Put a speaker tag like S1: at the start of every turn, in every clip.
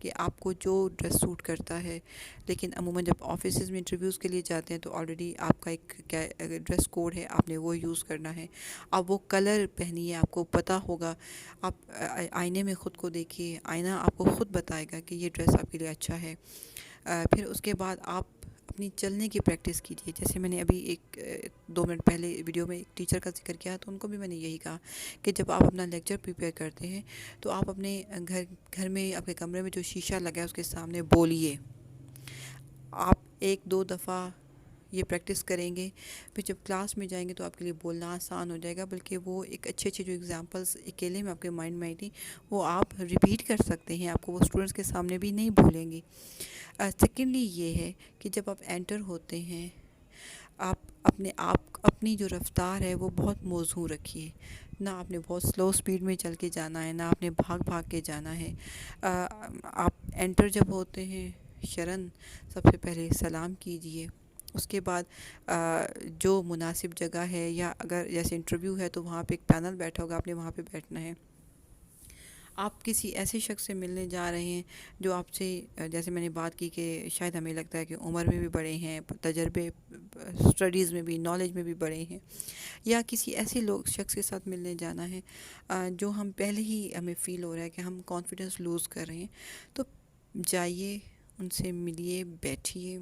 S1: کہ آپ کو جو ڈریس سوٹ کرتا ہے. لیکن عموماً جب آفیسز میں انٹرویوز کے لیے جاتے ہیں تو آلریڈی آپ کا ایک کیا ڈریس کوڈ ہے, آپ نے وہ یوز کرنا ہے. آپ وہ کلر پہنیے, آپ کو پتہ ہوگا. آپ آئینے میں خود کو دیکھیے, آئینہ آپ کو خود بتائے گا کہ یہ ڈریس آپ کے لیے اچھا ہے. پھر اس کے بعد آپ اپنی چلنے کی پریکٹس کیجیے. جیسے میں نے ابھی 2 منٹ پہلے ویڈیو میں ایک ٹیچر کا ذکر کیا تو ان کو بھی میں نے یہی کہا کہ جب آپ اپنا لیکچر پریپیئر کرتے ہیں تو آپ اپنے گھر میں, آپ کے کمرے میں جو شیشہ لگا ہے اس کے سامنے بولیے. آپ 1-2 دفعہ یہ پریکٹس کریں گے, پھر جب کلاس میں جائیں گے تو آپ کے لیے بولنا آسان ہو جائے گا. بلکہ وہ ایک اچھے جو ایگزامپلس اکیلے میں آپ کے مائنڈ میں آئی تھی وہ آپ ریپیٹ کر سکتے ہیں. آپ کو وہ اسٹوڈنٹس کے سامنے بھی نہیں بھولیں گے. سیکنڈلی یہ ہے کہ جب آپ انٹر ہوتے ہیں آپ اپنی جو رفتار ہے وہ بہت موزوں رکھیے. نہ آپ نے بہت سلو سپیڈ میں چل کے جانا ہے, نہ آپ نے بھاگ کے جانا ہے. آپ انٹر جب ہوتے ہیں سب سے پہلے سلام کیجئے. اس کے بعد جو مناسب جگہ ہے, یا اگر جیسے انٹرویو ہے تو وہاں پہ ایک پینل بیٹھا ہوگا, آپ نے وہاں پہ بیٹھنا ہے. آپ کسی ایسے شخص سے ملنے جا رہے ہیں جو آپ سے, جیسے میں نے بات کی کہ شاید ہمیں لگتا ہے کہ عمر میں بھی بڑے ہیں, تجربے اسٹڈیز میں بھی, نالج میں بھی بڑے ہیں, یا کسی ایسے شخص کے ساتھ ملنے جانا ہے جو ہم پہلے ہی ہمیں فیل ہو رہا ہے کہ ہم کانفیڈنس لوز کر رہے ہیں, تو جائیے, ان سے ملیے, بیٹھیے.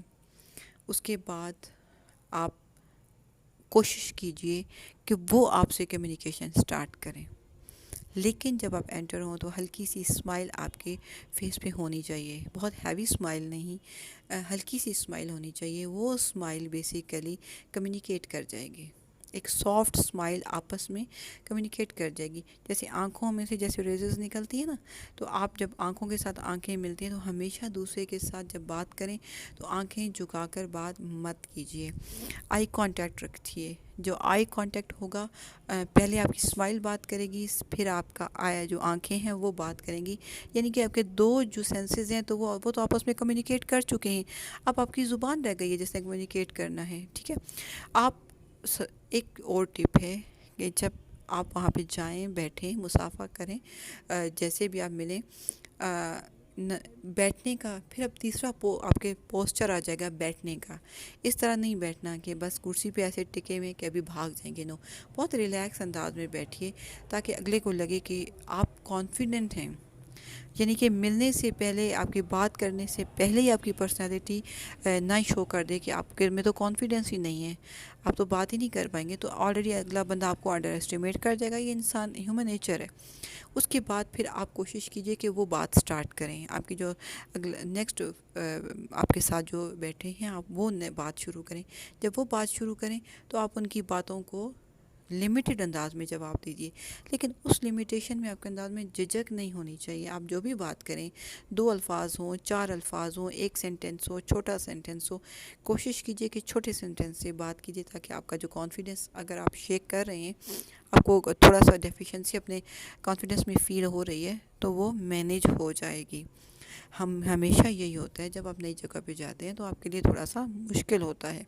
S1: اس کے بعد آپ کوشش کیجئے کہ وہ آپ سے کمیونیکیشن سٹارٹ کریں. لیکن جب آپ انٹر ہوں تو ہلکی سی اسمائل آپ کے فیس پہ ہونی چاہیے. بہت ہیوی اسمائل نہیں, ہلکی سی اسمائل ہونی چاہیے. وہ اسمائل بیسیکلی کمیونیکیٹ کر جائے گی. ایک سافٹ اسمائل آپس میں کمیونیکیٹ کر جائے گی. جیسے آنکھوں میں سے جیسے ریزز نکلتی ہے نا, تو آپ جب آنکھوں کے ساتھ آنکھیں ملتی ہیں تو ہمیشہ دوسرے کے ساتھ جب بات کریں تو آنکھیں جھکا کر بات مت کیجیے. آئی کانٹیکٹ رکھیے. جو آئی کانٹیکٹ ہوگا, پہلے آپ کی اسمائل بات کرے گی, پھر آپ کا جو آنکھیں ہیں وہ بات کریں گی. یعنی کہ آپ کے دو جو سینسز ہیں تو وہ تو آپس میں کمیونیکیٹ کر چکے ہیں. اب آپ کی زبان رہ گئی ہے جس نے کمیونیکیٹ کرنا ہے. ٹھیک ہے. آپ ایک اور ٹپ ہے کہ جب آپ وہاں پہ جائیں, بیٹھیں, مصافحہ کریں, جیسے بھی آپ ملیں, بیٹھنے کا, پھر اب تیسرا آپ کے پوسچر آ جائے گا بیٹھنے کا. اس طرح نہیں بیٹھنا کہ بس کرسی پہ ایسے ٹکے ہوئے کہ ابھی بھاگ جائیں گے. نو, بہت ریلیکس انداز میں بیٹھیے تاکہ اگلے کو لگے کہ آپ کانفیڈنٹ ہیں. یعنی کہ ملنے سے پہلے, آپ کی بات کرنے سے پہلے ہی آپ کی پرسنالٹی نہ شو کر دے کہ آپ کے میں تو کانفیڈنس ہی نہیں ہے, آپ تو بات ہی نہیں کر پائیں گے, تو آلریڈی اگلا بندہ آپ کو انڈر اسٹیمیٹ کر جائے گا. یہ انسان ہیومن نیچر ہے. اس کے بعد پھر آپ کوشش کیجئے کہ وہ بات سٹارٹ کریں. آپ کی جو نیکسٹ آپ کے ساتھ جو بیٹھے ہیں آپ وہ بات شروع کریں. جب وہ بات شروع کریں تو آپ ان کی باتوں کو لمیٹڈ انداز میں جواب دیجیے. لیکن اس لمیٹیشن میں آپ کے انداز میں جھجک نہیں ہونی چاہیے. آپ جو بھی بات کریں, 2 الفاظ ہوں, 4 الفاظ ہوں, 1 سینٹنس ہو, چھوٹا سینٹنس ہو, کوشش کیجئے کہ چھوٹے سینٹنس سے بات کیجئے تاکہ آپ کا جو کانفیڈنس, اگر آپ شیک کر رہے ہیں, آپ کو تھوڑا سا ڈیفیشنسی اپنے کانفیڈنس میں فیل ہو رہی ہے, تو وہ مینیج ہو جائے گی. ہمیشہ یہی ہوتا ہے جب آپ نئی جگہ پہ جاتے ہیں تو آپ کے لیے تھوڑا سا مشکل ہوتا ہے.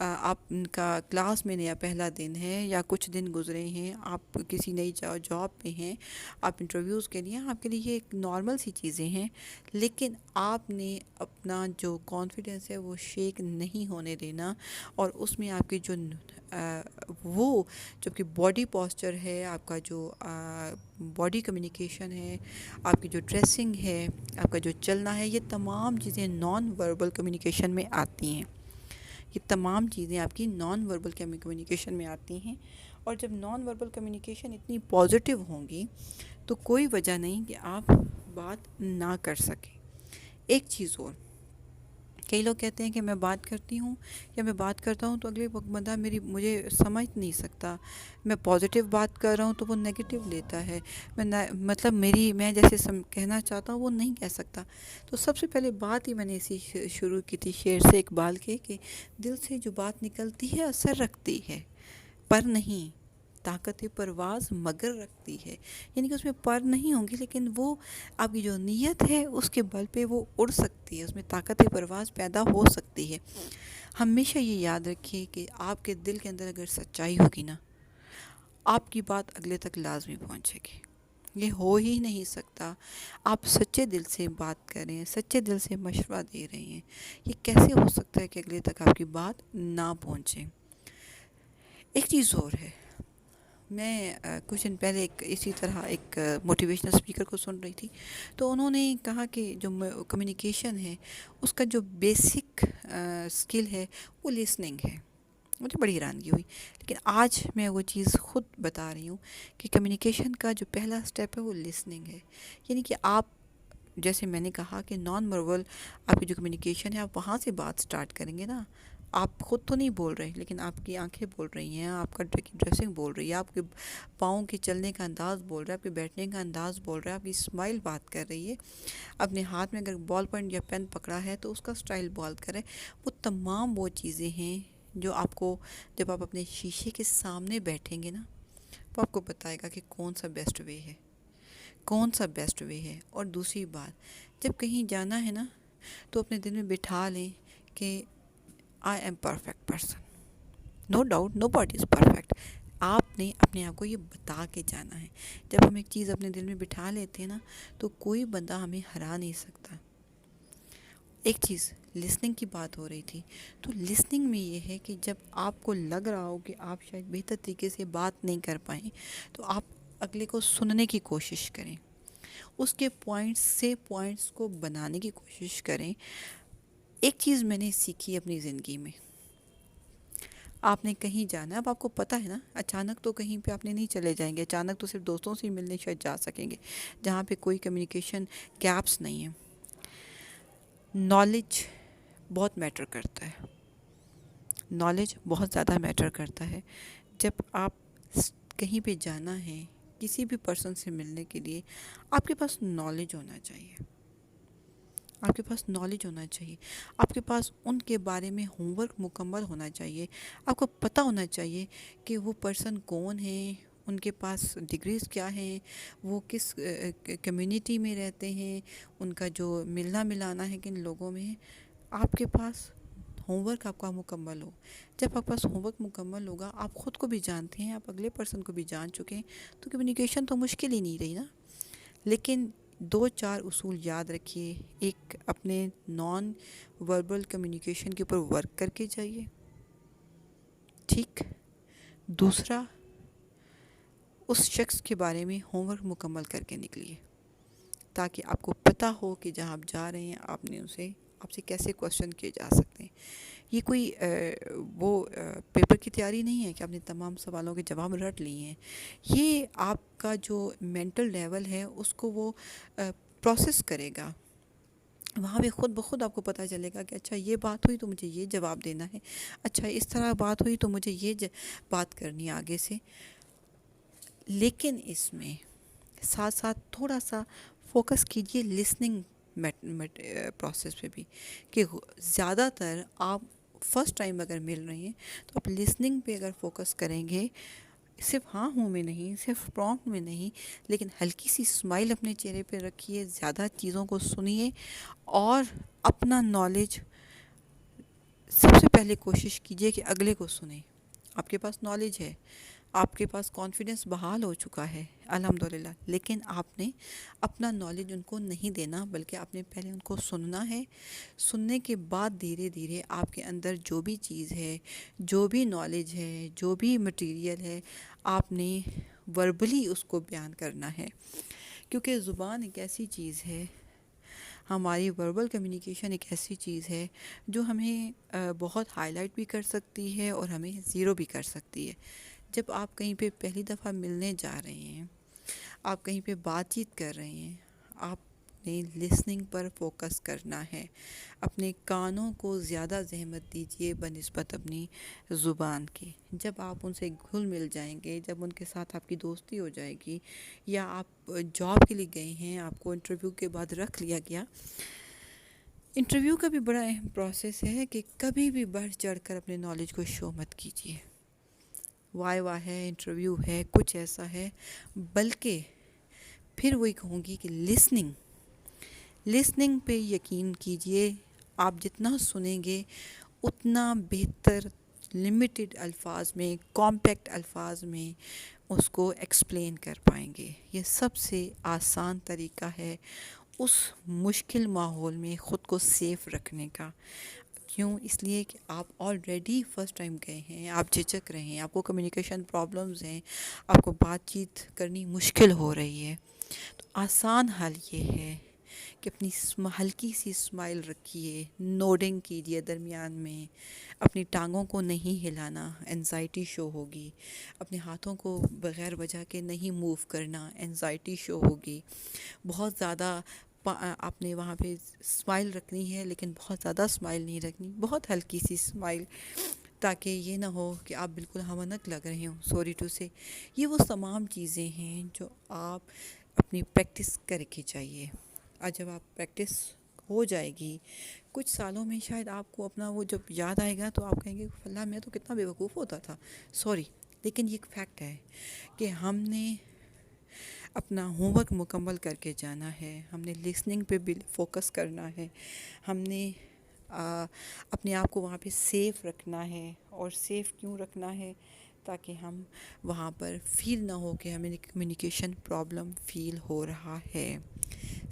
S1: آپ کا کلاس میں نیا پہلا دن ہے یا کچھ دن گزرے ہیں, آپ کسی نئی جاب پہ ہیں, آپ انٹرویوز کے لیے, آپ کے لیے یہ ایک نارمل سی چیزیں ہیں. لیکن آپ نے اپنا جو کانفیڈنس ہے وہ شیک نہیں ہونے دینا. اور اس میں آپ کی جو وہ جو کہ باڈی پوسچر ہے, آپ کا جو باڈی کمیونیکیشن ہے, آپ کی جو ڈریسنگ ہے, آپ کا جو چلنا ہے, یہ تمام چیزیں نان وربل کمیونیکیشن میں آتی ہیں. یہ تمام چیزیں آپ کی نان وربل کمیونیکیشن میں آتی ہیں. اور جب نان وربل کمیونیکیشن اتنی پازیٹیو ہوں گی تو کوئی وجہ نہیں کہ آپ بات نہ کر سکیں. ایک چیز اور, کئی لوگ کہتے ہیں کہ میں بات کرتی ہوں یا میں بات کرتا ہوں تو اگلے بندہ مجھے سمجھ نہیں سکتا, میں پازیٹیو بات کر رہا ہوں تو وہ نیگیٹو لیتا ہے, مطلب میں جیسے کہنا چاہتا ہوں وہ نہیں کہہ سکتا. تو سب سے پہلے بات ہی میں نے اسی شروع کی تھی شعر سے اقبال کے, کہ دل سے جو بات نکلتی ہے اثر رکھتی ہے, پر نہیں طاقت پرواز مگر رکھتی ہے. یعنی کہ اس میں پر نہیں ہوں گی لیکن وہ آپ کی جو نیت ہے اس کے بل پہ وہ اڑ سکتی ہے, اس میں طاقت پرواز پیدا ہو سکتی ہے. ہمیشہ یہ یاد رکھیے کہ آپ کے دل کے اندر اگر سچائی ہوگی نا, آپ کی بات اگلے تک لازمی پہنچے گی. یہ ہو ہی نہیں سکتا. آپ سچے دل سے بات کر رہے ہیں, سچے دل سے مشورہ دے رہے ہیں, یہ کیسے ہو سکتا ہے کہ اگلے تک آپ کی بات نہ پہنچے؟ ایک چیز اور ہے, میں کچھ دن پہلے اسی طرح ایک موٹیویشنل اسپیکر کو سن رہی تھی, تو انہوں نے کہا کہ جو کمیونیکیشن ہے اس کا جو بیسک اسکل ہے وہ لسننگ ہے. مجھے بڑی حیرانگی ہوئی, لیکن آج میں وہ چیز خود بتا رہی ہوں کہ کمیونیکیشن کا جو پہلا سٹیپ ہے وہ لسننگ ہے. یعنی کہ آپ, جیسے میں نے کہا کہ نان وربل آپ کی جو کمیونیکیشن ہے, آپ وہاں سے بات سٹارٹ کریں گے نا. آپ خود تو نہیں بول رہے, لیکن آپ کی آنکھیں بول رہی ہیں, آپ کا ڈریسنگ بول رہی ہے, آپ کے پاؤں کے چلنے کا انداز بول رہا ہے, آپ کے بیٹھنے کا انداز بول رہا ہے, آپ کی اسمائل بات کر رہی ہے. اپنے ہاتھ میں اگر بال پوائنٹ یا پین پکڑا ہے تو اس کا سٹائل بات کرے. وہ تمام وہ چیزیں ہیں جو آپ کو, جب آپ اپنے شیشے کے سامنے بیٹھیں گے نا, وہ آپ کو بتائے گا کہ کون سا بیسٹ وے ہے, کون سا بیسٹ وے ہے. اور دوسری بات, جب کہیں جانا ہے نا تو اپنے دل میں بٹھا لیں کہ I am perfect person. No doubt, nobody is perfect. آپ نے اپنے آپ کو یہ بتا کے جانا ہے. جب ہم ایک چیز اپنے دل میں بٹھا لیتے ہیں نا تو کوئی بندہ ہمیں ہرا نہیں سکتا. ایک چیز لسننگ کی بات ہو رہی تھی, تو لسننگ میں یہ ہے کہ جب آپ کو لگ رہا ہو کہ آپ شاید بہتر طریقے سے بات نہیں کر پائیں, تو آپ اگلے کو سننے کی کوشش کریں, اس کے پوائنٹس سے پوائنٹس کو بنانے کی کوشش کریں. ایک چیز میں نے سیکھی اپنی زندگی میں, آپ نے کہیں جانا ہے, اب آپ کو پتہ ہے نا, اچانک تو کہیں پہ آپ نے نہیں چلے جائیں گے, اچانک تو صرف دوستوں سے ملنے شاید جا سکیں گے جہاں پہ کوئی کمیونیکیشن گیپس نہیں ہیں. نالج بہت میٹر کرتا ہے, نالج بہت زیادہ میٹر کرتا ہے. جب آپ کہیں پہ جانا ہے, کسی بھی پرسن سے ملنے کے لیے, آپ کے پاس نالج ہونا چاہیے. آپ کے پاس نالج ہونا چاہیے, آپ کے پاس ان کے بارے میں ہوم ورک مکمل ہونا چاہیے. آپ کو پتہ ہونا چاہیے کہ وہ پرسن کون ہیں, ان کے پاس ڈگریز کیا ہیں, وہ کس کمیونٹی میں رہتے ہیں, ان کا جو ملنا ملانا ہے کن لوگوں میں ہے. آپ کے پاس ہوم ورک آپ کا مکمل ہو. جب آپ کے پاس ہوم ورک مکمل ہوگا, آپ خود کو بھی جانتے ہیں, آپ اگلے پرسن کو بھی جان چکے ہیں, تو کمیونیکیشن تو مشکل ہی نہیں رہی نا. لیکن 2-4 اصول یاد رکھیے. ایک, اپنے نان وربل کمیونیکیشن کے اوپر ورک کر کے جائیے, ٹھیک. دوسرا, اس شخص کے بارے میں ہوم ورک مکمل کر کے نکلیے, تاکہ آپ کو پتہ ہو کہ جہاں آپ جا رہے ہیں آپ سے کیسے کوشچن کیے جا سکتے ہیں. یہ کوئی وہ پیپر کی تیاری نہیں ہے کہ آپ نے تمام سوالوں کے جواب رٹ لیے ہیں. یہ آپ کا جو مینٹل لیول ہے اس کو وہ پروسیس کرے گا. وہاں پہ خود بخود آپ کو پتہ چلے گا کہ اچھا یہ بات ہوئی تو مجھے یہ جواب دینا ہے, اچھا اس طرح بات ہوئی تو مجھے یہ بات کرنی ہے آگے سے. لیکن اس میں ساتھ ساتھ تھوڑا سا فوکس کیجئے لسننگ پروسیس پہ بھی, کہ زیادہ تر آپ فرسٹ ٹائم اگر مل رہے ہیں تو آپ لسننگ پہ اگر فوکس کریں گے, صرف ہاں ہوں میں نہیں, صرف پرومپٹ میں نہیں, لیکن ہلکی سی اسمائل اپنے چہرے پہ رکھیے, زیادہ چیزوں کو سنیے, اور اپنا نالج سب سے پہلے کوشش کیجئے کہ اگلے کو سنیں. آپ کے پاس نالج ہے, آپ کے پاس کانفیڈنس بحال ہو چکا ہے الحمدللہ, لیکن آپ نے اپنا نالج ان کو نہیں دینا, بلکہ آپ نے پہلے ان کو سننا ہے. سننے کے بعد دھیرے دھیرے آپ کے اندر جو بھی چیز ہے, جو بھی نالج ہے, جو بھی مٹیریل ہے, آپ نے وربلی اس کو بیان کرنا ہے. کیونکہ زبان ایک ایسی چیز ہے, ہماری وربل کمیونیکیشن ایک ایسی چیز ہے جو ہمیں بہت ہائی لائٹ بھی کر سکتی ہے اور ہمیں زیرو بھی کر سکتی ہے. جب آپ کہیں پہ پہلی دفعہ ملنے جا رہے ہیں, آپ کہیں پہ بات چیت کر رہے ہیں, آپ نے لسننگ پر فوکس کرنا ہے. اپنے کانوں کو زیادہ زحمت دیجیے بنسبت اپنی زبان کے. جب آپ ان سے گھل مل جائیں گے, جب ان کے ساتھ آپ کی دوستی ہو جائے گی, یا آپ جاب کے لیے گئے ہیں, آپ کو انٹرویو کے بعد رکھ لیا گیا. انٹرویو کا بھی بڑا اہم پروسیس ہے کہ کبھی بھی بڑھ چڑھ کر اپنے نالج کو شو مت کیجیے. واہ ہے, انٹرویو ہے, کچھ ایسا ہے, بلکہ پھر وہی کہوں گی کہ لسننگ پہ یقین کیجئے. آپ جتنا سنیں گے اتنا بہتر, لمیٹڈ الفاظ میں, کمپیکٹ الفاظ میں اس کو ایکسپلین کر پائیں گے. یہ سب سے آسان طریقہ ہے اس مشکل ماحول میں خود کو سیف رکھنے کا. کیوں؟ اس لیے کہ آپ آلریڈی فرسٹ ٹائم گئے ہیں، آپ جھجک رہے ہیں، آپ کو کمیونیکیشن پرابلمز ہیں، آپ کو بات چیت کرنی مشکل ہو رہی ہے. تو آسان حل یہ ہے کہ اپنی ہلکی سی اسمائل رکھیے، نوڈنگ کیجیے درمیان میں، اپنی ٹانگوں کو نہیں ہلانا، انزائٹی شو ہوگی. اپنے ہاتھوں کو بغیر وجہ کے نہیں موو کرنا، انزائٹی شو ہوگی. بہت زیادہ آپ نے وہاں پہ اسمائل رکھنی ہے، لیکن بہت زیادہ اسمائل نہیں رکھنی، بہت ہلکی سی اسمائل، تاکہ یہ نہ ہو کہ آپ بالکل ہمنک لگ رہے ہوں. سوری ٹو سے. یہ وہ تمام چیزیں ہیں جو آپ اپنی پریکٹس کر کے چاہیے. اور جب آپ پریکٹس ہو جائے گی کچھ سالوں میں، شاید آپ کو اپنا وہ جب یاد آئے گا تو آپ کہیں گے فلاں میں تو کتنا بیوقوف ہوتا تھا. سوری، لیکن یہ ایک فیکٹ ہے کہ ہم نے اپنا ہوم ورک مکمل کر کے جانا ہے. ہم نے لسننگ پہ بھی فوکس کرنا ہے. ہم نے اپنے آپ کو وہاں پہ سیف رکھنا ہے. اور سیف کیوں رکھنا ہے؟ تاکہ ہم وہاں پر فیل نہ ہو کہ ہمیں کمیونیکیشن پرابلم فیل ہو رہا ہے.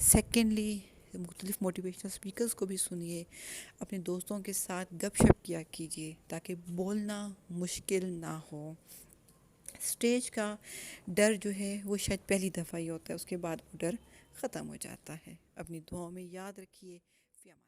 S1: سیکنڈلی، مختلف موٹیویشنل اسپیکرز کو بھی سنیے، اپنے دوستوں کے ساتھ گپ شپ کیا کیجیے تاکہ بولنا مشکل نہ ہو. اسٹیج کا ڈر جو ہے وہ شاید پہلی دفعہ ہی ہوتا ہے، اس کے بعد وہ ڈر ختم ہو جاتا ہے. اپنی دعاؤں میں یاد رکھیے. فی امان اللہ.